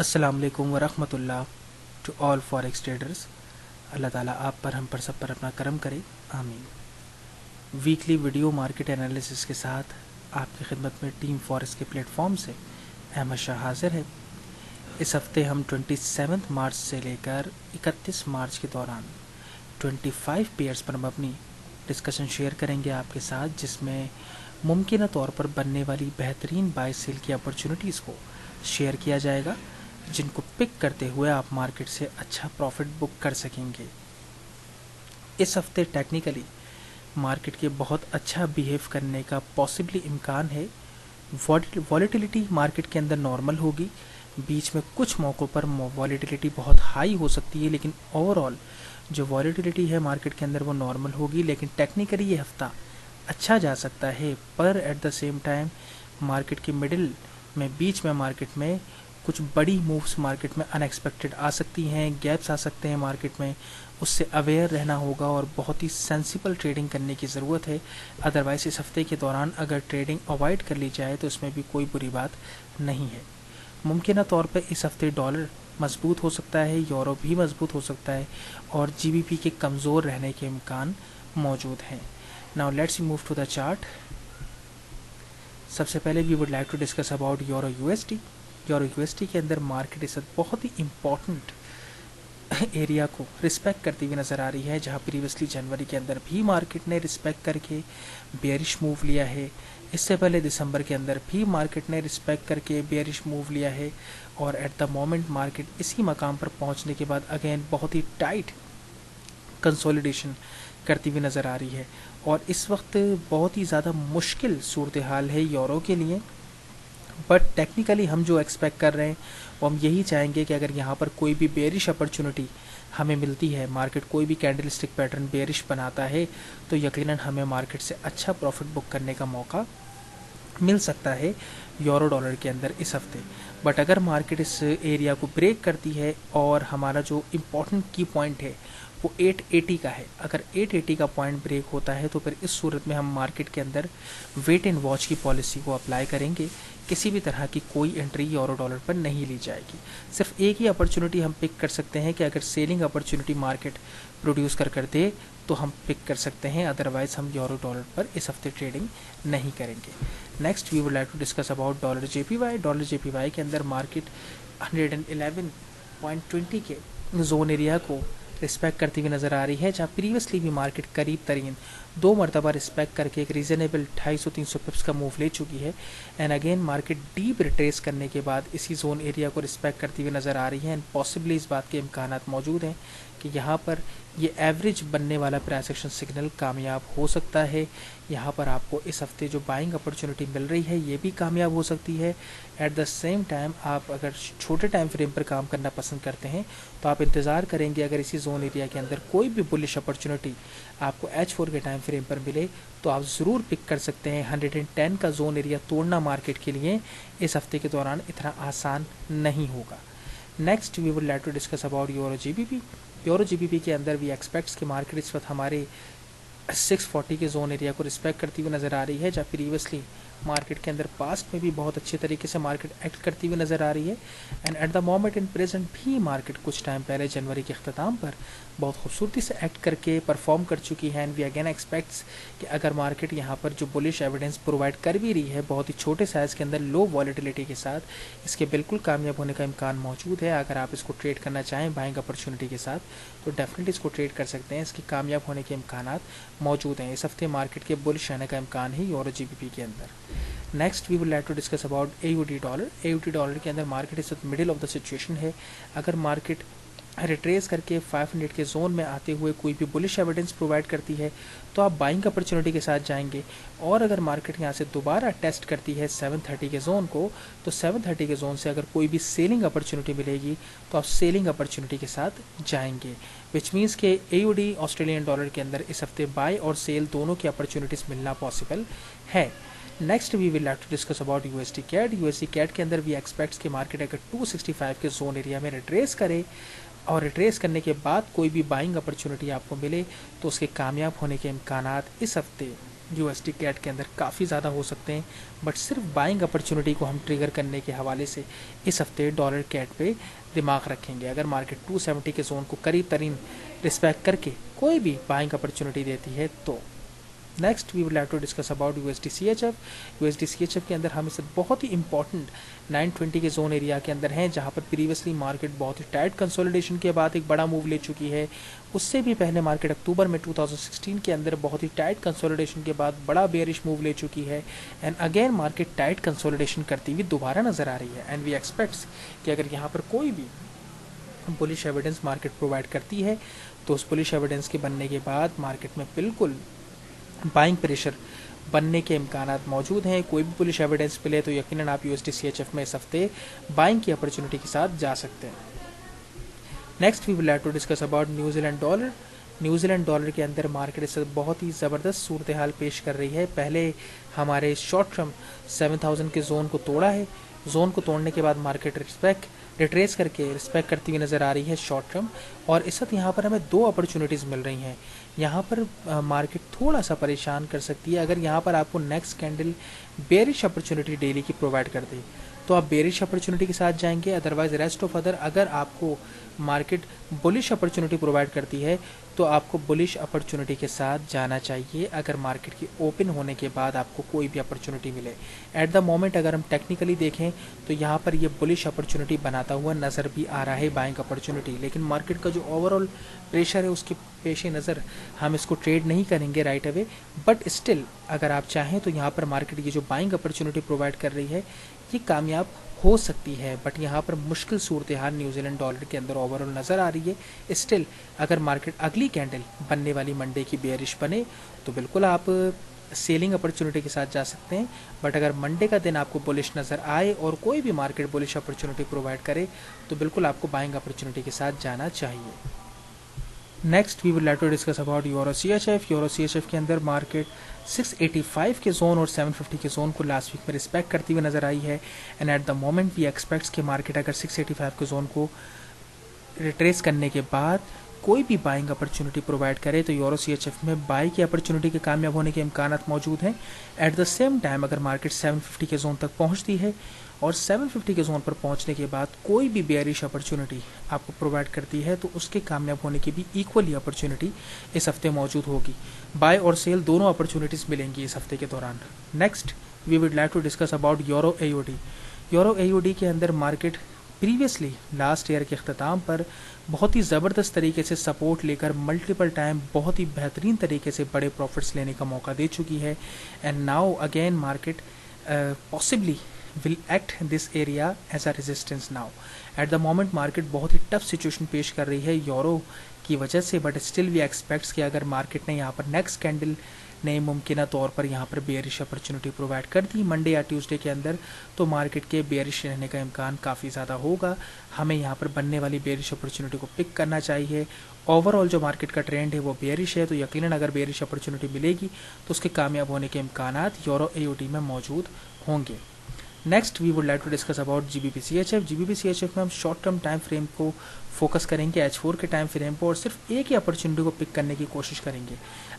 अस्सलाम वालेकुम वरहमतुल्लाह to all forex traders. अल्लाह ताला आप पर, हम पर, सब पर अपना करम करे, आमीन। वीकली वीडियो मार्केट एनालिसिस के साथ आपकी खिदमत में टीम फॉरेक्स के प्लेटफॉर्म से अहमद शाह हाजिर है। इस हफ्ते हम 27 मार्च से लेकर 31 मार्च के दौरान 25 पेयर्स पर हम अपनी डिस्कशन शेयर करेंगे आपके साथ, जिसमें मुमकिन तौर पर बनने वाली बेहतरीन बाय सेल की अपॉर्चुनिटीज़ को शेयर किया जाएगा, जिनको पिक करते हुए आप मार्केट से अच्छा प्रॉफिट बुक कर सकेंगे। इस हफ्ते टेक्निकली मार्केट के बहुत अच्छा बिहेव करने का पॉसिबली इम्कान है। वॉलेटिलिटी मार्केट के अंदर नॉर्मल होगी, बीच में कुछ मौक़ों पर वॉलेटिलिटी बहुत हाई हो सकती है, लेकिन ओवरऑल जो वॉलेटिलिटी है मार्केट के अंदर वो नॉर्मल होगी। लेकिन टेक्निकली ये हफ्ता अच्छा जा सकता है, पर at the same time market के मिडिल में, बीच में मार्केट में कुछ बड़ी मूव्स मार्केट में अनएक्सपेक्टेड आ सकती हैं, गैप्स आ सकते हैं मार्केट में, उससे अवेयर रहना होगा और बहुत ही सेंसिबल ट्रेडिंग करने की ज़रूरत है। अदरवाइज़ इस हफ्ते के दौरान अगर ट्रेडिंग अवॉइड कर ली जाए तो इसमें भी कोई बुरी बात नहीं है। मुमकिन तौर पर इस हफ्ते डॉलर मजबूत हो सकता है, यूरो भी मजबूत हो सकता है और जीबीपी के कमज़ोर रहने के इम्कान मौजूद हैं। Now let's move to the chart. सबसे पहले we would like to discuss about euro USD. Euro USD के अंदर मार्केट इस वक्त बहुत ही इम्पॉर्टेंट एरिया को रिस्पेक्ट करती हुई नज़र आ रही है, जहां प्रीवियसली जनवरी के अंदर भी मार्केट ने रिस्पेक्ट करके बेयरिश मूव लिया है। इससे पहले दिसंबर के अंदर भी मार्केट ने रिस्पेक्ट करके बेयरिश मूव लिया है और एट द मोमेंट मार्केट इसी मकाम पर पहुंचने के बाद अगेन बहुत ही टाइट कंसोलिडेशन करती हुई नज़र आ रही है। और इस वक्त बहुत ही ज़्यादा मुश्किल सूरत हाल है यूरो के लिए, बट टेक्निकली हम जो एक्सपेक्ट कर रहे हैं वो हम यही चाहेंगे कि अगर यहाँ पर कोई भी बेयरिश अपॉर्चुनिटी हमें मिलती है, मार्केट कोई भी कैंडलस्टिक पैटर्न बेयरिश बनाता है, तो यकीनन हमें मार्केट से अच्छा प्रॉफिट बुक करने का मौका मिल सकता है यूरो डॉलर के अंदर इस हफ्ते। बट अगर मार्केट इस एरिया को ब्रेक करती है और हमारा जो इम्पोर्टेंट की पॉइंट है वो 880 का है, अगर 880 का पॉइंट ब्रेक होता है तो फिर इस सूरत में हम मार्केट के अंदर वेट एंड वॉच की पॉलिसी को अप्लाई करेंगे। किसी भी तरह की कोई एंट्री यूरो डॉलर पर नहीं ली जाएगी। सिर्फ एक ही अपॉर्चुनिटी हम पिक कर सकते हैं कि अगर सेलिंग अपॉर्चुनिटी मार्केट प्रोड्यूस कर दे तो हम पिक कर सकते हैं, अदरवाइज हम यूरो डॉलर पर इस हफ्ते ट्रेडिंग नहीं करेंगे। Next we would like to discuss about dollar JPY. Dollar JPY के अंदर मार्केट 111.20 के जोन एरिया को रिस्पेक्ट करती हुई नज़र आ रही है, जहाँ प्रीवियसली भी मार्केट करीब तरीन 2 मरतबा रिस्पेक्ट करके एक रीज़नेबल 250-300 पिप्स का मूव ले चुकी है। And again market deep retrace करने के बाद इसी जोन एरिया को रिस्पेक्ट करती हुई नज़र आ रही है। एंड पॉसिबली इस बात के इम्कानात मौजूद हैं कि यहाँ पर ये एवरेज बनने वाला प्राइस एक्शन सिग्नल कामयाब हो सकता है। यहाँ पर आपको इस हफ्ते जो बाइंग अपॉर्चुनिटी मिल रही है ये भी कामयाब हो सकती है। एट द सेम टाइम आप अगर छोटे टाइम फ्रेम पर काम करना पसंद करते हैं तो आप इंतज़ार करेंगे, अगर इसी जोन एरिया के अंदर कोई भी बुलिश अपॉर्चुनिटी आपको H4 के टाइम फ्रेम पर मिले तो आप ज़रूर पिक कर सकते हैं। 110 का जोन एरिया तोड़ना मार्केट के लिए इस हफ्ते के दौरान इतना आसान नहीं होगा। Next we would like to discuss about euro GBP. Euro GBP के अंदर वी एक्सपेक्ट्स कि मार्केट इस वक्त हमारे 640 के जोन एरिया को रिस्पेक्ट करती हुई नज़र आ रही है, जहाँ प्रीवियसली मार्केट के अंदर पास्ट में भी बहुत अच्छे तरीके से मार्केट एक्ट करती हुई नज़र आ रही है। And at the moment in present भी मार्केट कुछ टाइम पहले जनवरी के अख्ताम पर बहुत खूबसूरती से एक्ट करके परफॉर्म कर चुकी है। एंड वी अगेन एक्सपेक्ट्स कि अगर मार्केट यहाँ पर जो बुलिश एविडेंस प्रोवाइड कर भी रही है बहुत ही छोटे साइज़ के अंदर लो वॉलेटिलिटी के साथ, इसके बिल्कुल कामयाब होने का इम्कान मौजूद है। अगर आप इसको ट्रेड करना चाहें बाइंग अपॉर्चुनिटी के साथ तो डेफिनेटली इसको ट्रेड कर सकते हैं, इसके कामयाब होने के इम्कानात मौजूद हैं। इस हफ्ते मार्केट के बुलिश रहने का इम्कान है यूरो जीबीपी के अंदर। Next we would like to discuss about AUD dollar. AUD dollar के अंदर मार्केट इस वक्त मिडिल ऑफ द सिचुएशन है। अगर मार्केट रिट्रेस करके 500 के जोन में आते हुए कोई भी बुलिश एविडेंस प्रोवाइड करती है तो आप बाइंग अपॉर्चुनिटी के साथ जाएंगे, और अगर मार्केट यहाँ से दोबारा टेस्ट करती है 730 के जोन को तो 730 के जोन से अगर कोई भी सेलिंग अपॉर्चुनिटी मिलेगी तो आप सेलिंग अपॉर्चुनिटी के साथ जाएंगे, विच मीन्स के एयूडी ऑस्ट्रेलियन डॉलर के अंदर इस हफ्ते बाय और सेल दोनों की अपॉर्चुनिटीज़ मिलना पॉसिबल है। Next we will like to discuss about USD CAD. USD CAD के अंदर वी एक्सपेक्ट्स कि मार्केट अगर 265 के जोन एरिया में रिट्रेस करे और रिट्रेस करने के बाद कोई भी बाइंग अपॉर्चुनिटी आपको मिले तो उसके कामयाब होने के इम्कानात इस हफ्ते यूएसडी कैट के अंदर काफ़ी ज़्यादा हो सकते हैं, बट सिर्फ बाइंग अपॉर्चुनिटी को हम ट्रिगर करने के हवाले से इस हफ्ते डॉलर कैट पे दिमाग रखेंगे। अगर मार्केट 270 के जोन को करीब तरीन रिस्पेक्ट करके कोई भी बाइंग अपॉर्चुनिटी देती है तो next we would like to discuss about USD CHF. USD CHF के अंदर हम इस बहुत ही इंपॉर्टेंट 920 के जोन एरिया के अंदर हैं, जहां पर प्रीवियसली मार्केट बहुत ही टाइट कंसोलिडेशन के बाद एक बड़ा मूव ले चुकी है। उससे भी पहले मार्केट अक्टूबर में 2016 के अंदर बहुत ही टाइट कंसोलिडेशन के बाद बड़ा बेयरिश मूव ले चुकी है, and again market tight consolidation करती हुई दोबारा नजर आ रही है। एंड वी एक्सपेक्ट्स कि अगर यहाँ पर कोई भी बुलिश एविडेंस मार्केट प्रोवाइड करती है तो उस बुलिश एविडेंस के बनने के बाद मार्केट में बिल्कुल बाइंग प्रेशर बनने के इम्कानात मौजूद हैं। कोई भी बुलिश एविडेंस मिले तो यकीनन आप यूएसडी सीएचएफ में इस हफ्ते बाइंग की अपॉर्चुनिटी के साथ जा सकते हैं। Next we will like to discuss about New Zealand dollar. New Zealand dollar के अंदर मार्केट इस बहुत ही ज़बरदस्त सूरत हाल पेश कर रही है। पहले हमारे शॉर्ट टर्म 7000 के जोन को तोड़ा है, जोन को तोड़ने के बाद मार्केट रिट्रेस करके रिस्पेक्ट करती हुई नज़र आ रही है शॉर्ट टर्म, और इस वक्त यहाँ पर हमें दो अपॉर्चुनिटीज़ मिल रही हैं। यहाँ पर मार्केट थोड़ा सा परेशान कर सकती है अगर यहाँ पर आपको next candle bearish opportunity daily की प्रोवाइड कर दे तो आप बेरिश अपॉर्चुनिटी के साथ जाएंगे। अदरवाइज रेस्ट ऑफ अदर अगर आपको मार्केट बुलिश अपॉर्चुनिटी प्रोवाइड करती है तो आपको बुलिश अपॉर्चुनिटी के साथ जाना चाहिए अगर मार्केट की ओपन होने के बाद आपको कोई भी अपॉर्चुनिटी मिले। एट द मोमेंट अगर हम टेक्निकली देखें तो यहाँ पर ये बुलिश अपॉर्चुनिटी बनाता हुआ नज़र भी आ रहा है बाइंग अपॉर्चुनिटी, लेकिन मार्केट का जो ओवरऑल प्रेशर है उसके पेश नज़र हम इसको ट्रेड नहीं करेंगे राइट अवे, बट स्टिल अगर आप चाहें तो यहाँ पर मार्केट ये जो बाइंग अपॉर्चुनिटी प्रोवाइड कर रही है ये कामयाब हो सकती है। बट यहाँ पर मुश्किल सूरत हाल न्यूजीलैंड डॉलर के अंदर ओवरऑल नज़र आ रही है। स्टिल अगर मार्केट अगली कैंडल बनने वाली मंडे की बेयरिश बने तो बिल्कुल आप सेलिंग अपॉर्चुनिटी के साथ जा सकते हैं, बट अगर मंडे का दिन आपको बुलिश नज़र आए और कोई भी मार्केट बुलिश अपॉर्चुनिटी प्रोवाइड करे तो बिल्कुल आपको बाइंग अपॉर्चुनिटी के साथ जाना चाहिए। Next we will like to discuss about euro CHF. Euro CHF के अंदर मार्केट 685 के जोन और 750 के जोन को लास्ट वीक में रिस्पेक्ट करती हुई नजर आई है, and at the moment we expects कि मार्केट अगर 685 के जोन को रिट्रेस करने के बाद कोई भी बाइंग अपॉर्चुनिटी प्रोवाइड करे तो यूरो सीएचएफ में बाई की अपॉर्चुनिटी के कामयाब होने के इम्कानात मौजूद हैं। एट द सेम टाइम अगर मार्केट 750 के जोन तक पहुंचती है और 750 के जोन पर पहुंचने के बाद कोई भी बेयरिश अपॉर्चुनिटी आपको प्रोवाइड करती है तो उसके कामयाब होने की भी इक्वली अपॉर्चुनिटी इस हफ्ते मौजूद होगी। बाय और सेल दोनों अपॉर्चुनिटीज़ मिलेंगी इस हफ्ते के दौरान। Next we would like to discuss about euro AUD. Euro AUD के अंदर मार्केट प्रीवियसली लास्ट ईयर के अख्ताम पर बहुत ही ज़बरदस्त तरीके से सपोर्ट लेकर मल्टीपल टाइम बहुत ही बेहतरीन तरीके से बड़े प्रॉफिट्स लेने का मौका दे चुकी है, and now again market possibly will act this area as a resistance now. At the moment market बहुत ही टफ सिचुएशन पेश कर रही है यूरो की वजह से, बट स्टिल वी एक्सपेक्ट्स कि अगर मार्केट ने यहाँ पर नेक्स्ट कैंडल ने मुमकिन तौर पर यहाँ पर बेयरिश अपॉर्चुनिटी प्रोवाइड कर दी मंडे या ट्यूसडे के अंदर तो मार्केट के बेयरिश रहने का इम्कान काफ़ी ज़्यादा होगा। हमें यहाँ पर बनने वाली बेयरिश अपॉर्चुनिटी को पिक करना चाहिए। ओवरऑल जो मार्केट का ट्रेंड है वो बेयरिश है, तो यकीनन अगर बेयरिश अपॉर्चुनिटी मिलेगी तो उसके कामयाब होने के इम्कानात यूरो एयूडी में मौजूद होंगे। Next we would like to discuss about GBP CHF. GBP CHF में हम शॉर्ट टर्म टाइम फ्रेम को फोकस करेंगे, H4 के टाइम फ्रेम पर, और सिर्फ एक ही अपॉर्चुनिटी को पिक करने की कोशिश करेंगे।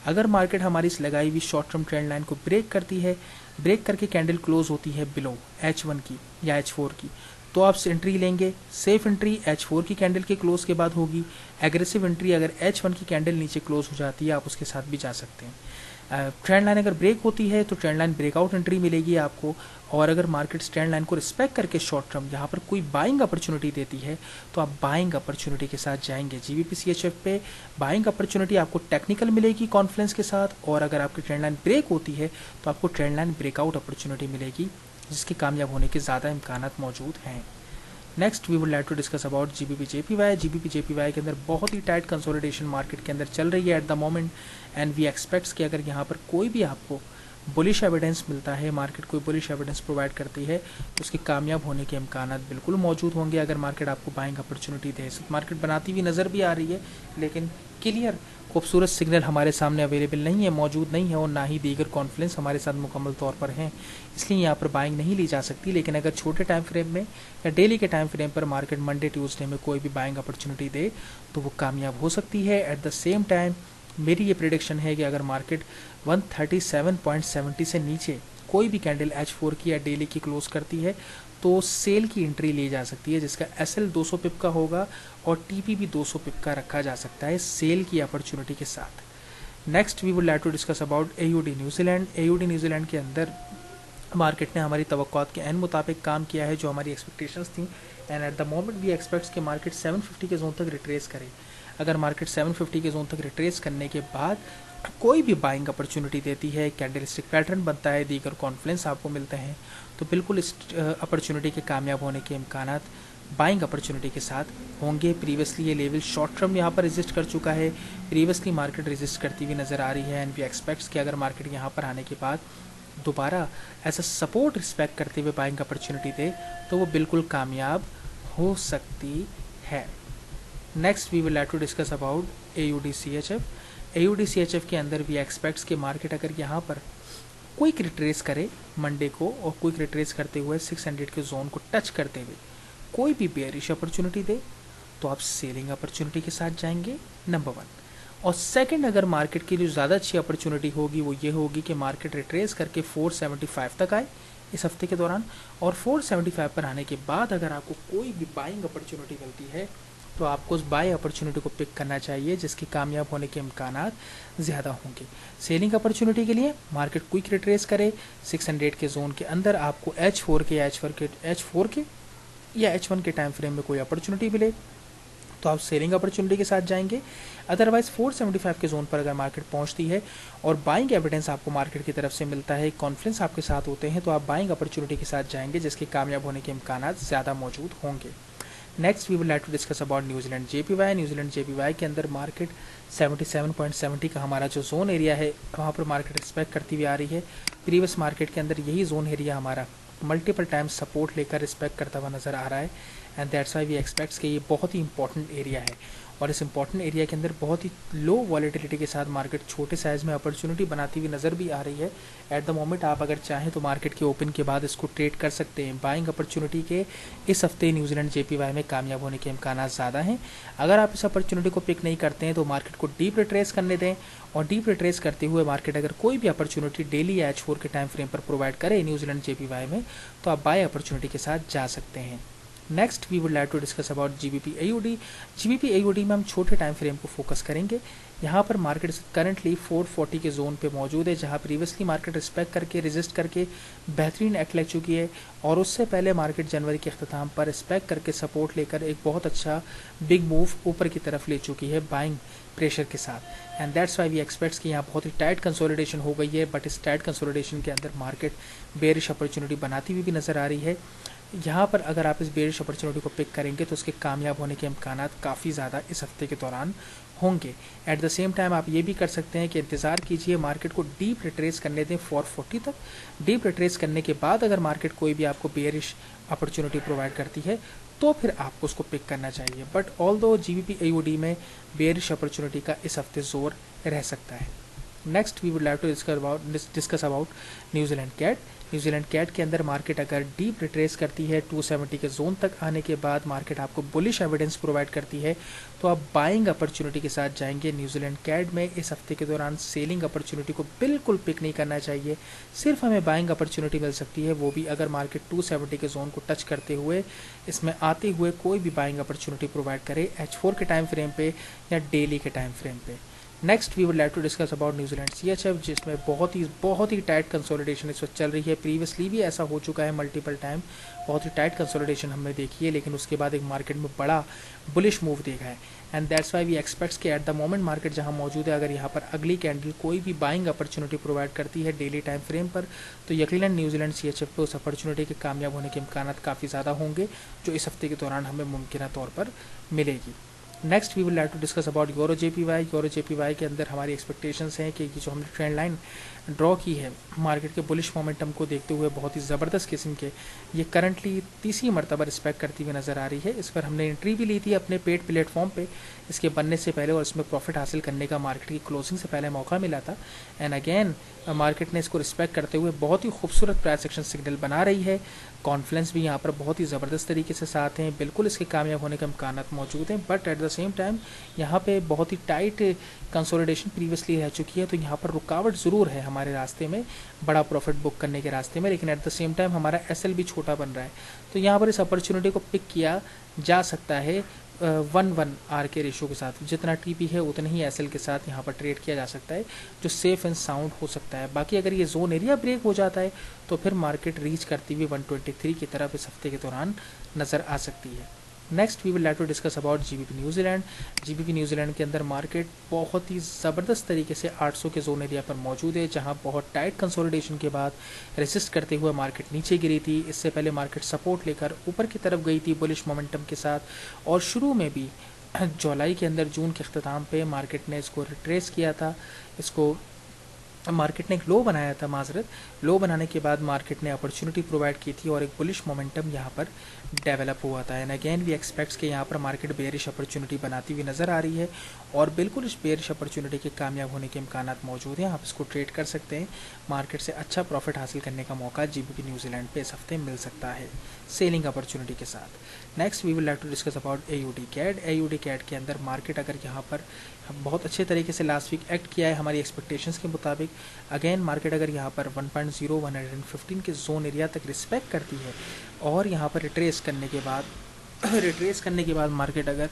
अगर मार्केट हमारी इस लगाई हुई शॉर्ट टर्म ट्रेंड लाइन को ब्रेक करती है, ब्रेक करके कैंडल क्लोज होती है बिलो H1 की या H4 की, तो आप एंट्री लेंगे। सेफ एंट्री H4 की कैंडल के क्लोज के बाद होगी। एग्रेसिव एंट्री अगर H1 की कैंडल नीचे क्लोज हो जाती है आप उसके साथ भी जा सकते हैं। ट्रेंड लाइन अगर ब्रेक होती है तो ट्रेंड लाइन ब्रेकआउट एंट्री मिलेगी आपको, और अगर मार्केट ट्रेंड लाइन को रिस्पेक्ट करके शॉर्ट टर्म यहाँ पर कोई बाइंग अपॉर्चुनिटी देती है तो आप बाइंग अपॉर्चुनिटी के साथ जाएंगे। जीबीपी सीएचएफ पे बाइंग अपॉर्चुनिटी आपको टेक्निकल मिलेगी कॉन्फ्लेंस के साथ, और अगर आपकी ट्रेंड लाइन ब्रेक होती है तो आपको ट्रेंड लाइन ब्रेकआउट अपॉर्चुनिटी मिलेगी जिसके कामयाब होने के ज़्यादा इम्कानात मौजूद हैं। Next we would like to discuss about GBP JPY. GBP JPY के अंदर बहुत ही टाइट कंसोलिडेशन मार्केट के अंदर चल रही है at the moment, and we expects कि अगर यहाँ पर कोई भी आपको बुलिश एविडेंस मिलता है, मार्केट कोई बुलिश एविडेंस प्रोवाइड करती है तो उसके कामयाब होने के इम्कानात बिल्कुल मौजूद होंगे। अगर मार्केट आपको बाइंग अपॉर्चुनिटी दे, मार्केट बनाती हुई नज़र भी आ रही है लेकिन क्लियर खूबसूरत सिग्नल हमारे सामने अवेलेबल नहीं है, मौजूद नहीं है, और ना ही दीगर कॉन्फ्लेंस हमारे साथ मुकम्मल तौर पर हैं, इसलिए यहाँ पर बाइंग नहीं ली जा सकती। लेकिन अगर छोटे टाइम फ्रेम में या डेली के टाइम फ्रेम पर मार्केट मंडे ट्यूसडे में कोई भी बाइंग अपॉर्चुनिटी दे तो वो कामयाब हो सकती है। एट द सेम टाइम मेरी ये प्रिडिक्शन है कि अगर मार्केट 137.70 से नीचे कोई भी कैंडल H4 की या डेली की क्लोज करती है तो सेल की एंट्री ली जा सकती है, जिसका SL 200 पिप का होगा और TP भी 200 पिप का रखा जा सकता है सेल की अपॉर्चुनिटी के साथ। Next we would like to discuss about AUD New Zealand. AUD New Zealand के अंदर मार्केट ने हमारी तवक्कुआत के एन मुताबिक काम किया है, जो हमारी एक्सपेक्टेशंस थी, and at the moment we expects कि मार्केट 750 के जोन तक रिट्रेस करे। अगर मार्केट 750 के जोन तक रिट्रेस करने के बाद कोई भी बाइंग अपॉर्चुनिटी देती है, कैंडलस्टिक पैटर्न बनता है, दीगर कॉन्फ्लुएंस आपको मिलते हैं, तो बिल्कुल इस अपॉर्चुनिटी के कामयाब होने के इम्कानात बाइंग अपॉर्चुनिटी के साथ होंगे। प्रीवियसली ये लेवल शॉर्ट टर्म यहाँ पर रेजिस्ट कर चुका है, प्रीवियसली मार्केट रेजिस्ट करती हुई नज़र आ रही है, एंड वी एक्सपेक्ट्स कि अगर मार्केट यहाँ पर आने के बाद दोबारा ऐसा सपोर्ट रिस्पेक्ट करते हुए बाइंग अपॉर्चुनिटी दे तो वो बिल्कुल कामयाब हो सकती है। Next we will like to discuss about AUD CHF। AUD CHF के अंदर वी एक्सपेक्ट्स कि मार्केट अगर यहाँ पर क्विक रिट्रेस करे मंडे को और क्विक रिट्रेस करते हुए 600 के जोन को टच करते हुए कोई भी बेयरिश अपॉर्चुनिटी दे तो आप सेलिंग अपॉर्चुनिटी के साथ जाएंगे, नंबर 1। और सेकंड, अगर मार्केट की जो ज़्यादा अच्छी अपॉर्चुनिटी होगी वो ये होगी कि मार्केट रिट्रेस करके 475 तक आए इस हफ्ते के दौरान, और 475 पर आने के बाद अगर आपको कोई भी बाइंग अपॉर्चुनिटी मिलती है तो आपको उस बाय अपॉर्चुनिटी को पिक करना चाहिए, जिसके कामयाब होने के इम्कानात ज़्यादा होंगे। सेलिंग अपॉर्चुनिटी के लिए मार्केट क्विक रिट्रेस करे 600 के जोन के अंदर, आपको H4 के या H1 के टाइम फ्रेम में कोई अपॉर्चुनिटी मिले तो आप सेलिंग अपॉर्चुनिटी के साथ जाएंगे। अदरवाइज 475 के जोन पर अगर मार्केट पहुंचती है और बाइंग एविडेंस आपको मार्केट की तरफ से मिलता है, कॉन्फ्लुएंस आपके साथ होते हैं, तो आप बाइंग अपॉर्चुनिटी के साथ जाएंगे, जिसके कामयाब होने के इम्कानात ज़्यादा मौजूद होंगे। Next we will like to discuss about New Zealand JPY। New Zealand JPY के अंदर मार्केट 77.70 का हमारा जो जोन एरिया है वहाँ पर मार्केट रिस्पेक्ट करती हुई आ रही है। प्रीवियस मार्केट के अंदर यही जोन एरिया हमारा मल्टीपल टाइम सपोर्ट लेकर रिस्पेक्ट करता हुआ नज़र आ रहा है, and that's why we expects कि ये बहुत ही इंपॉर्टेंट एरिया है, और इस इंपॉर्टेंट एरिया के अंदर बहुत ही लो वॉलेटिलिटी के साथ मार्केट छोटे साइज़ में अपॉर्चुनिटी बनाती हुई नज़र भी आ रही है। एट द मोमेंट आप अगर चाहें तो मार्केट के ओपन के बाद इसको ट्रेड कर सकते हैं। बाइंग अपॉर्चुनिटी के इस हफ्ते न्यूजीलैंड JPY में कामयाब होने के इम्कान ज़्यादा हैं। अगर आप इस अपॉर्चुनिटी को पिक नहीं करते हैं तो मार्केट को डीप रिट्रेस करने दें, और डीप रिट्रेस करते हुए मार्केट अगर कोई भी अपॉर्चुनिटी डेली या H4 के टाइम फ्रेम पर प्रोवाइड करे न्यूजीलैंड JPY में तो आप बाय अपॉर्चुनिटी के साथ जा सकते हैं। Next we would like to discuss about GBP AUD। GBP AUD में हम छोटे टाइम फ्रेम को फोकस करेंगे। यहाँ पर मार्केट करंटली 440 के जोन पे मौजूद है, जहाँ प्रीवियसली मार्केट रिस्पेक्ट करके रेजिस्ट करके बेहतरीन एक्ट ले चुकी है, और उससे पहले मार्केट जनवरी के अख्ताम पर रिस्पेक्ट करके सपोर्ट लेकर एक बहुत अच्छा बिग मूव ऊपर की तरफ ले चुकी है बाइंग प्रेशर के साथ, and that's why we expects कि यहाँ बहुत ही टाइट कंसोलिडेशन हो गई है, बट इस टाइट कंसोलिडेशन के अंदर मार्केट बेरिश अपॉर्चुनिटी बनाती हुई भी नज़र आ रही है। यहाँ पर अगर आप इस बेरिश अपॉर्चुनिटी को पिक करेंगे तो उसके कामयाब होने के इम्कानात काफ़ी ज़्यादा इस हफ्ते के दौरान होंगे। एट द सेम टाइम आप ये भी कर सकते हैं कि इंतज़ार कीजिए, मार्केट को डीप रिट्रेस करने दें 440 तक। डीप रिट्रेस करने के बाद अगर मार्केट कोई भी आपको बेरिश अपॉर्चुनिटी प्रोवाइड करती है तो फिर आपको उसको पिक करना चाहिए, but although GBP AUD में बेरिश अपॉर्चुनिटी का इस हफ्ते जोर रह सकता है। Next we would like to discuss about New Zealand CAD. New Zealand CAD के अंदर मार्केट अगर डीप रिट्रेस करती है 270 के जोन तक आने के बाद मार्केट आपको बुलिश एविडेंस प्रोवाइड करती है तो आप बाइंग अपॉर्चुनिटी के साथ जाएंगे। न्यूजीलैंड कैट में इस हफ्ते के दौरान सेलिंग अपॉर्चुनिटी को बिल्कुल पिक नहीं करना चाहिए, सिर्फ हमें बाइंग अपॉर्चुनिटी मिल सकती है, वो भी अगर मार्केट 270 के जोन को टच करते हुए इसमें आते हुए कोई भी बाइंग अपॉर्चुनिटी प्रोवाइड करे H4 के टाइम फ्रेम पे या डेली के टाइम फ्रेम पे। Next we would like to discuss about New Zealand CHF, जिसमें बहुत ही टाइट कंसोलिडेशन इस वक्त चल रही है। प्रीवियसली भी ऐसा हो चुका है मल्टीपल टाइम, बहुत ही टाइट कंसोलिडेशन हमने देखी है, लेकिन उसके बाद एक मार्केट में बड़ा बुलिश मूव देखा है, and that's why we expects कि एट द मोमेंट मार्केट जहां मौजूद है, अगर यहाँ पर अगली कैंडल कोई भी बाइंग अपॉर्चुनिटी प्रोवाइड करती है डेली टाइम फ्रेम पर तो यकीनन न्यूजीलैंड CHF पे उस अपॉर्चुनिटी के कामयाब होने के इम्कान काफ़ी ज़्यादा होंगे, जो इस हफ्ते के दौरान हमें मुमकिन तौर पर मिलेगी। Next we will like to discuss about euro JPY। Euro JPY के अंदर हमारी एक्सपेक्टेशंस हैं कि जो हमने ट्रेंड लाइन ड्रॉ की है मार्केट के बुलिश मोमेंटम को देखते हुए बहुत ही ज़बरदस्त किस्म के, ये करंटली तीसरी मरतबा रिस्पेक्ट करती हुई नज़र आ रही है। इस पर हमने एंट्री भी ली थी अपने पेड प्लेटफॉर्म पे इसके बनने से पहले, और इसमें प्रॉफिट हासिल करने का मार्केट की क्लोजिंग से पहले मौका मिला था। एंड अगेन मार्केट ने इसको रिस्पेक्ट करते हुए बहुत ही खूबसूरत प्राइस एक्शन सिग्नल बना रही है। कॉन्फ्लेंस भी यहाँ पर बहुत ही ज़बरदस्त तरीके से साथ हैं, बिल्कुल इसके कामयाब होने के इम्कान मौजूद हैं, but at the same time यहाँ पे बहुत ही टाइट कंसोलिडेशन प्रीवियसली रह चुकी है, तो यहाँ पर रुकावट ज़रूर है हमारे रास्ते में, बड़ा प्रॉफिट बुक करने के रास्ते में, लेकिन एट द सेम टाइम हमारा एसएल भी छोटा बन रहा है, तो यहाँ पर इस अपॉर्चुनिटी को पिक किया जा सकता है 1:1 आर के रेशो के साथ। जितना टीपी है उतना ही एसएल के साथ यहाँ पर ट्रेड किया जा सकता है, जो सेफ एंड साउंड हो सकता है। बाकी अगर ये जोन एरिया ब्रेक हो जाता है तो फिर मार्केट रीच करती हुई 123 की तरफ इस हफ्ते के दौरान नज़र आ सकती है। Next we will like to discuss about GBP New Zealand. GBP New Zealand के अंदर मार्केट बहुत ही ज़बरदस्त तरीके से 800 के जोन एरिया पर मौजूद है, जहां बहुत टाइट कंसोलिडेशन के बाद रेसिस्ट करते हुए मार्केट नीचे गिरी थी। इससे पहले मार्केट सपोर्ट लेकर ऊपर की तरफ गई थी बुलिश मोमेंटम के साथ, और शुरू में भी जुलाई के अंदर जून के अख्ताम पे मार्केट ने इसको रिट्रेस किया था। इसको मार्केट ने एक लो बनाया था, माजरत लो बनाने के बाद मार्केट ने अपॉर्चुनिटी प्रोवाइड की थी और एक बुलिश मोमेंटम यहाँ पर डेवलप हुआ था। एंड अगेन वी एक्सपेक्ट्स कि यहाँ पर मार्केट बेयरिश अपॉर्चुनिटी बनाती हुई नज़र आ रही है, और बिल्कुल इस बेयरिश अपॉर्चुनिटी के कामयाब होने के इम्कान मौजूद हैं। आप इसको ट्रेड कर सकते हैं, मार्केट से अच्छा प्रॉफिट हासिल करने का मौका जीबीपी न्यूजीलैंड पे इस हफ्ते मिल सकता है सेलिंग अपॉर्चुनिटी के साथ। Next we will like to discuss about AUD CAD. AUD CAD के अंदर मार्केट अगर यहाँ पर बहुत अच्छे तरीके से लास्ट वीक एक्ट किया है हमारी एक्सपेक्टेशंस के मुताबिक, अगेन मार्केट अगर यहाँ पर 1.0115 के जोन एरिया तक रिस्पेक्ट करती है और यहाँ पर रिट्रेस करने के बाद मार्केट अगर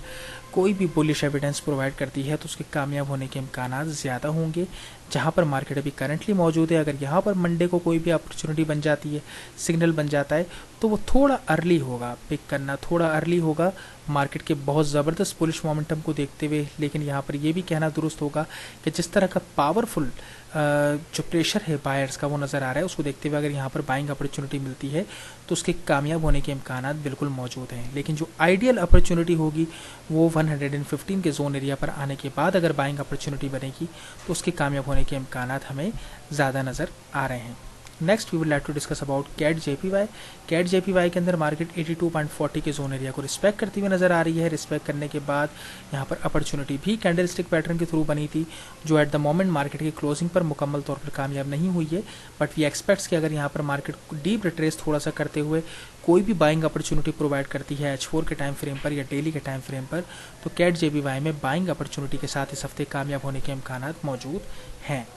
कोई भी बुलिश एविडेंस प्रोवाइड करती है तो उसके कामयाब होने के इम्कान ज़्यादा होंगे। जहाँ पर मार्केट अभी करंटली मौजूद है, अगर यहाँ पर मंडे को कोई भी अपॉर्चुनिटी बन जाती है, सिग्नल बन जाता है, तो वो थोड़ा अर्ली होगा पिक करना, थोड़ा अर्ली होगा मार्केट के बहुत ज़बरदस्त बुलिश मोमेंटम को देखते हुए। लेकिन यहाँ पर ये भी कहना दुरुस्त होगा कि जिस तरह का पावरफुल जो प्रेशर है बायर्स का वो नज़र आ रहा है, उसको देखते हुए अगर यहाँ पर बाइंग अपॉर्चुनिटी मिलती है तो उसके कामयाब होने के इम्कान बिल्कुल मौजूद हैं। लेकिन जो आइडियल अपॉर्चुनिटी होगी वो 115 के जोन एरिया पर आने के बाद अगर बाइंग अपॉर्चुनिटी बनेगी तो उसके कामयाब होने के इम्कान हमें ज़्यादा नज़र आ रहे हैं। Next we would like to discuss about CAD JPY. CAD JPY के अंदर मार्केट 82.40 के जोन एरिया को रिस्पेक्ट करती हुई नजर आ रही है। रिस्पेक्ट करने के बाद यहाँ पर अपॉर्चुनिटी भी कैंडल स्टिक पैटर्न के थ्रू बनी थी, जो एट द मोमेंट मार्केट की क्लोजिंग पर मुकम्मल तौर पर कामयाब नहीं हुई है, बट वी एक्सपेक्ट्स कि अगर यहाँ पर मार्केट डीप रिट्रेस थोड़ा सा करते हुए कोई भी बाइंग अपॉर्चुनिटी प्रोवाइड करती है H4 के टाइम फ्रेम पर या डेली के टाइम फ्रेम पर, तो कैट जेपीवाई में बाइंग अपॉर्चुनिटी के साथ इस हफ्ते कामयाब होने के इम्कान मौजूद हैं।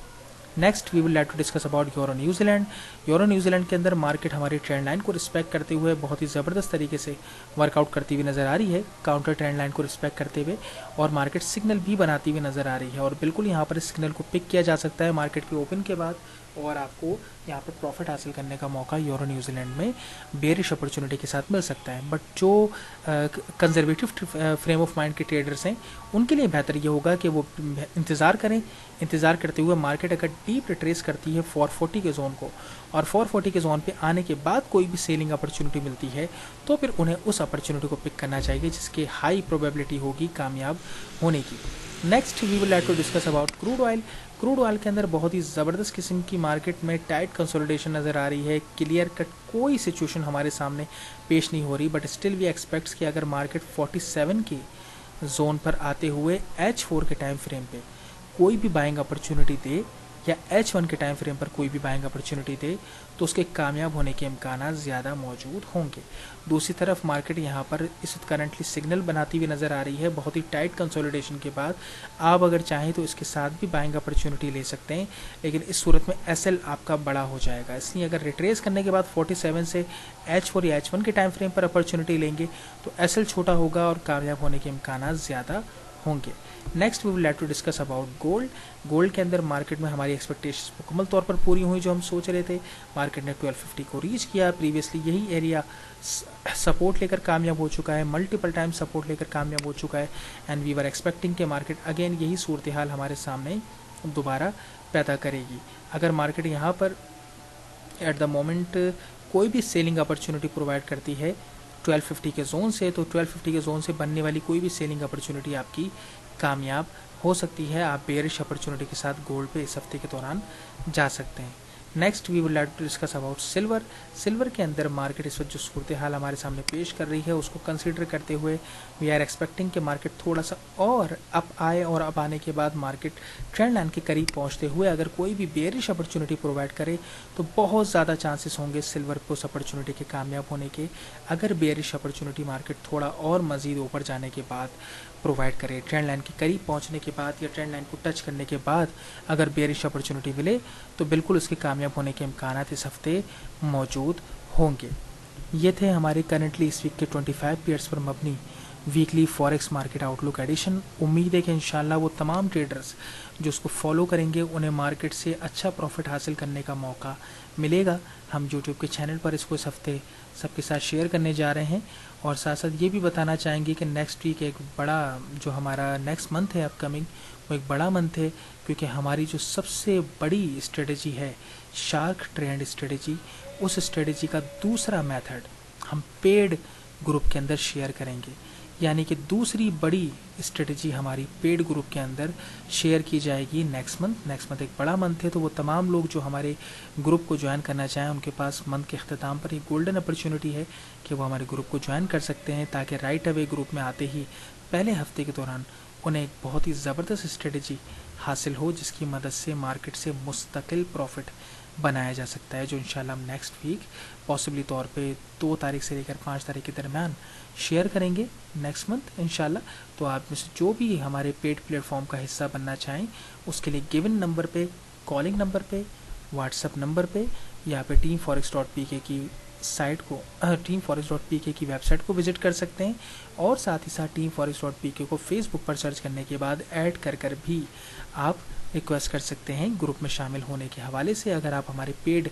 Next we will like to discuss about euro New Zealand. Euro New Zealand के अंदर मार्केट हमारी ट्रेंड लाइन को रिस्पेक्ट करते हुए बहुत ही ज़बरदस्त तरीके से वर्कआउट करती हुई नज़र आ रही है, काउंटर ट्रेंड लाइन को रिस्पेक्ट करते हुए, और मार्केट सिग्नल भी बनाती हुई नज़र आ रही है, और बिल्कुल यहाँ पर इस सिग्नल को पिक किया जा सकता है मार्केट के ओपन के बाद, और आपको यहाँ पर प्रॉफिट हासिल करने का मौका यूरो न्यूजीलैंड में बेरिश अपॉर्चुनिटी के साथ मिल सकता है। बट जो कंजर्वेटिव फ्रेम ऑफ माइंड के ट्रेडर्स हैं उनके लिए बेहतर ये होगा कि वो इंतज़ार करें। इंतज़ार करते हुए मार्केट अगर डीप रिट्रेस करती है 440 के जोन को, और 440 के जोन पे आने के बाद कोई भी सेलिंग अपॉर्चुनिटी मिलती है, तो फिर उन्हें उस अपॉर्चुनिटी को पिक करना चाहिए जिसकी हाई प्रोबेबिलिटी होगी कामयाब होने की। Next we will like to discuss about crude oil. Crude oil के अंदर बहुत ही ज़बरदस्त किस्म की मार्केट में टाइट कंसोलिडेशन नज़र आ रही है। क्लियर कट कोई सिचुएशन हमारे सामने पेश नहीं हो रही, बट स्टिल वी एक्सपेक्ट्स कि अगर मार्केट 47 के जोन पर आते हुए H4 के टाइम फ्रेम पे कोई भी बाइंग अपॉर्चुनिटी दे, या H1 के टाइम फ्रेम पर कोई भी बाइंग अपॉर्चुनिटी दे, तो उसके कामयाब होने के इम्कान ज़्यादा मौजूद होंगे। दूसरी तरफ मार्केट यहाँ पर इस वक्त करंटली सिग्नल बनाती हुई नज़र आ रही है बहुत ही टाइट कंसोलिडेशन के बाद। आप अगर चाहें तो इसके साथ भी बाइंग अपॉर्चुनिटी ले सकते हैं, लेकिन इस सूरत में एसएल आपका बड़ा हो जाएगा। इसलिए अगर रिट्रेस करने के बाद 47 से H4 या H1 के टाइम फ्रेम पर अपॉर्चुनिटी लेंगे तो एसएल छोटा होगा और कामयाब होने के इम्कान ज़्यादा होंगे। Next we will like to discuss about gold. Gold के अंदर मार्केट में हमारी एक्सपेक्टेशंस मुकम्मल तौर पर पूरी हुई जो हम सोच रहे थे। मार्केट ने 1250 को रीच किया, प्रीवियसली यही एरिया सपोर्ट लेकर कामयाब हो चुका है, मल्टीपल टाइम सपोर्ट लेकर कामयाब हो चुका है, एंड वी वर एक्सपेक्टिंग कि मार्केट अगेन यही सूरत हाल हमारे सामने दोबारा पैदा करेगी। अगर मार्केट यहाँ पर एट द मोमेंट कोई भी सेलिंग अपॉर्चुनिटी प्रोवाइड करती है 1250 के जोन से, तो 1250 के जोन से बनने वाली कोई भी सेलिंग अपॉर्चुनिटी आपकी कामयाब हो सकती है। आप बेयरिश अपॉर्चुनिटी के साथ गोल्ड पे इस हफ्ते के दौरान जा सकते हैं। Next we would like to discuss about silver. Silver के अंदर मार्केट इस वक्त जो सूरत हाल हमारे सामने पेश कर रही है उसको कंसीडर करते हुए वी आर एक्सपेक्टिंग कि मार्केट थोड़ा सा और अप आए, और अप आने के बाद मार्केट ट्रेंड लाइन के करीब पहुंचते हुए अगर कोई भी बेयरिश अपॉर्चुनिटी प्रोवाइड करे तो बहुत ज़्यादा चांसेस होंगे सिल्वर को उस अपॉर्चुनिटी के कामयाब होने के। अगर बेयरिश अपॉर्चुनिटी मार्केट थोड़ा और मज़ीद ऊपर जाने के बाद प्रोवाइड करे, ट्रेंड लाइन के करीब पहुंचने के बाद या ट्रेंड लाइन को टच करने के बाद अगर बेयरिश अपॉर्चुनिटी मिले तो बिल्कुल उसके कामयाब होने के इम्कान इस हफ्ते मौजूद होंगे। ये थे हमारे करंटली इस वीक के 25 पेयर्स पर मबनी weekly forex market outlook edition. उम्मीद है कि इंशाल्लाह वो तमाम ट्रेडर्स जो उसको फॉलो करेंगे उन्हें मार्केट से अच्छा प्रॉफिट हासिल करने का मौका मिलेगा। हम यूट्यूब के चैनल पर इसको इस हफ्ते सबके साथ शेयर करने जा रहे हैं, और साथ साथ ये भी बताना चाहेंगे कि नेक्स्ट वीक एक बड़ा जो हमारा नेक्स्ट मंथ है अपकमिंग, वो एक बड़ा मंथ है क्योंकि हमारी जो सबसे बड़ी स्ट्रेटजी है शार्क ट्रेंड स्ट्रेटजी, उस स्ट्रेटजी का दूसरा मेथड हम पेड ग्रुप के अंदर शेयर करेंगे। यानी कि दूसरी बड़ी स्ट्रेटजी हमारी पेड ग्रुप के अंदर शेयर की जाएगी नेक्स्ट मंथ। नेक्स्ट मंथ एक बड़ा मंथ है, तो वो तमाम लोग जो हमारे ग्रुप को ज्वाइन करना चाहें उनके पास मंथ के अख्ताम पर एक गोल्डन अपॉर्चुनिटी है कि वो हमारे ग्रुप को ज्वाइन कर सकते हैं, ताकि राइट अवे ग्रुप में आते ही पहले हफ्ते के दौरान उन्हें एक बहुत ही ज़बरदस्त स्ट्रेटजी हासिल हो जिसकी मदद से मार्केट से मुस्तकिल प्रॉफिट बनाया जा सकता है, जो इंशाल्लाह हम नेक्स्ट वीक पॉसिबली तौर पे 2 तारीख से लेकर 5 तारीख के दरमियान शेयर करेंगे नेक्स्ट मंथ इंशाल्लाह। तो आप में से जो भी हमारे पेड प्लेटफॉर्म का हिस्सा बनना चाहें उसके लिए गिवन नंबर पे, कॉलिंग नंबर पे, व्हाट्सएप नंबर पे या पे teamforex.pk की साइट को teamforex.pk की वेबसाइट को विजिट कर सकते हैं, और साथ ही साथ teamforex.pk को फेसबुक पर सर्च करने के बाद ऐड कर भी आप रिक्वेस्ट कर सकते हैं ग्रुप में शामिल होने के हवाले से, अगर आप हमारे पेड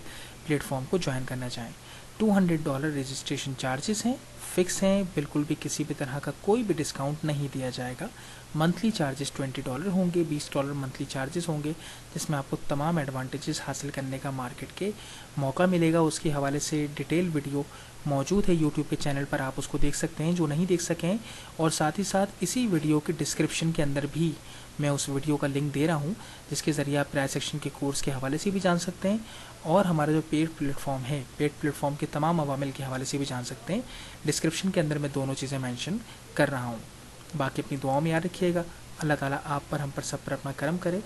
प्लेटफॉर्म को ज्वाइन करना चाहें। $200 रजिस्ट्रेशन चार्जेस हैं, फिक्स हैं, बिल्कुल भी किसी भी तरह का कोई भी डिस्काउंट नहीं दिया जाएगा। मंथली चार्जेस $20 होंगे, $20 मंथली चार्जेस होंगे, जिसमें आपको तमाम एडवांटेजेस हासिल करने का मार्केट के मौका मिलेगा। उसके हवाले से डिटेल वीडियो मौजूद है यूट्यूब के चैनल पर, आप उसको देख सकते हैं जो नहीं देख सकें, और साथ ही साथ इसी वीडियो के डिस्क्रिप्शन के अंदर भी मैं उस वीडियो का लिंक दे रहा हूं, जिसके ज़रिए आप प्राइस सेक्शन के कोर्स के हवाले से भी जान सकते हैं, और हमारा जो पेड प्लेटफॉर्म है, पेड प्लेटफॉर्म के तमाम अवामिल के हवाले से भी जान सकते हैं। डिस्क्रिप्शन के अंदर मैं दोनों चीज़ें मेंशन कर रहा हूँ। बाकी अपनी दुआओं में याद रखिएगा, अल्लाह ताला आप पर, हम पर, सब पर अपना करम करे।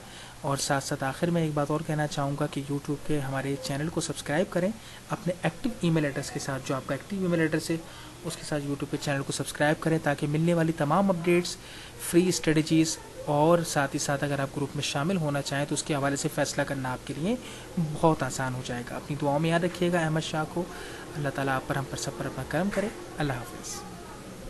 और साथ साथ आखिर में एक बात और कहना चाहूँगा कि यूट्यूब के हमारे चैनल को सब्सक्राइब करें अपने एक्टिव ईमेल एड्रेस के साथ। जो आपका एक्टिव ईमेल एड्रेस है उसके साथ यूट्यूब के चैनल को सब्सक्राइब करें, ताकि मिलने वाली तमाम अपडेट्स, फ्री स्ट्रेटजीज़, और साथ ही साथ अगर आप ग्रुप में शामिल होना चाहें तो उसके हवाले से फ़ैसला करना आपके लिए बहुत आसान हो जाएगा। अपनी दुआओं में याद रखिएगा अहमद शाह को। अल्लाह ताला आप पर, हम पर, सब पर अपना करम करे। अल्लाह हाफ़िज़।